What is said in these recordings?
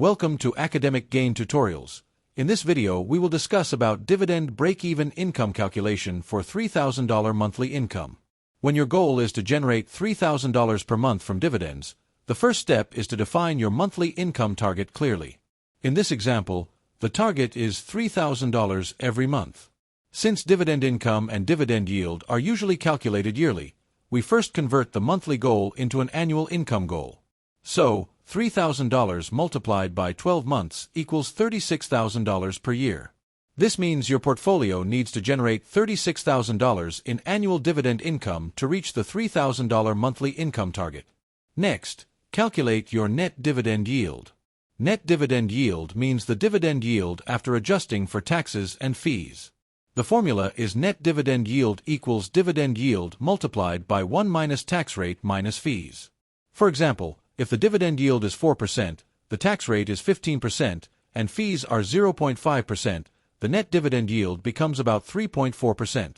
Welcome to Academic Gain Tutorials. In this video, we will discuss about dividend break-even income calculation for $3,000 monthly income. When your goal is to generate $3,000 per month from dividends, the first step is to define your monthly income target clearly. In this example, the target is $3,000 every month. Since dividend income and dividend yield are usually calculated yearly, we first convert the monthly goal into an annual income goal. So, $3,000 multiplied by 12 months equals $36,000 per year. This means your portfolio needs to generate $36,000 in annual dividend income to reach the $3,000 monthly income target. Next, calculate your net dividend yield. Net dividend yield means the dividend yield after adjusting for taxes and fees. The formula is net dividend yield equals dividend yield multiplied by 1 minus tax rate minus fees. For example, if the dividend yield is 4%, the tax rate is 15%, and fees are 0.5%, the net dividend yield becomes about 3.4%.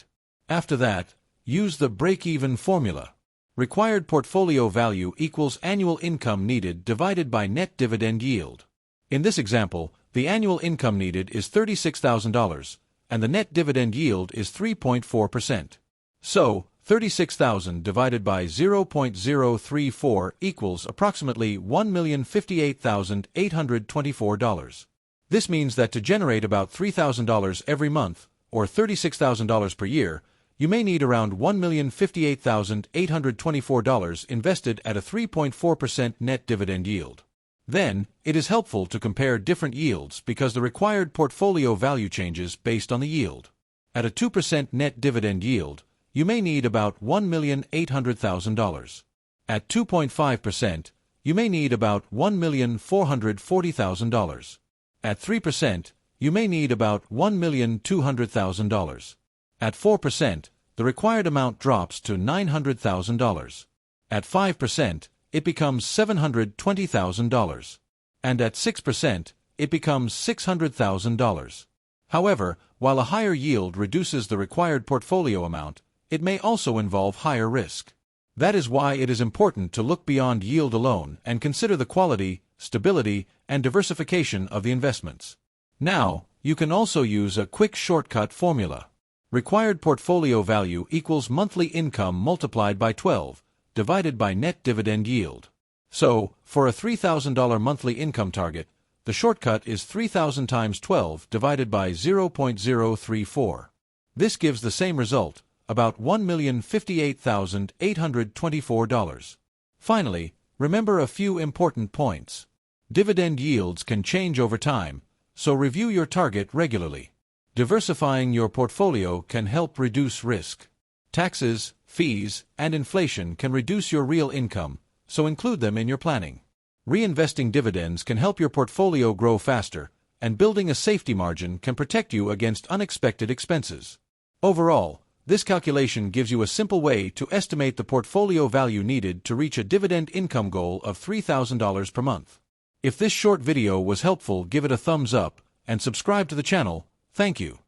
After that, use the break-even formula. Required portfolio value equals annual income needed divided by net dividend yield. In this example, the annual income needed is $36,000, and the net dividend yield is 3.4%. So, 36,000 divided by 0.034 equals approximately $1,058,824. This means that to generate about $3,000 every month, or $36,000 per year, you may need around $1,058,824 invested at a 3.4% net dividend yield. Then, it is helpful to compare different yields because the required portfolio value changes based on the yield. At a 2% net dividend yield, you may need about $1,800,000. At 2.5%, you may need about $1,440,000. At 3%, you may need about $1,200,000. At 4%, the required amount drops to $900,000. At 5%, it becomes $720,000. And at 6%, it becomes $600,000. However, while a higher yield reduces the required portfolio amount, it may also involve higher risk. That is why it is important to look beyond yield alone and consider the quality, stability, and diversification of the investments. Now, you can also use a quick shortcut formula. Required portfolio value equals monthly income multiplied by 12, divided by net dividend yield. So, for a $3,000 monthly income target, the shortcut is 3,000 times 12 divided by 0.034. This gives the same result, about $1,058,824. Finally, remember a few important points. Dividend yields can change over time, so review your target regularly. Diversifying your portfolio can help reduce risk. Taxes, fees, and inflation can reduce your real income, so include them in your planning. Reinvesting dividends can help your portfolio grow faster, and building a safety margin can protect you against unexpected expenses. Overall, this calculation gives you a simple way to estimate the portfolio value needed to reach a dividend income goal of $3,000 per month. If this short video was helpful, give it a thumbs up and subscribe to the channel. Thank you.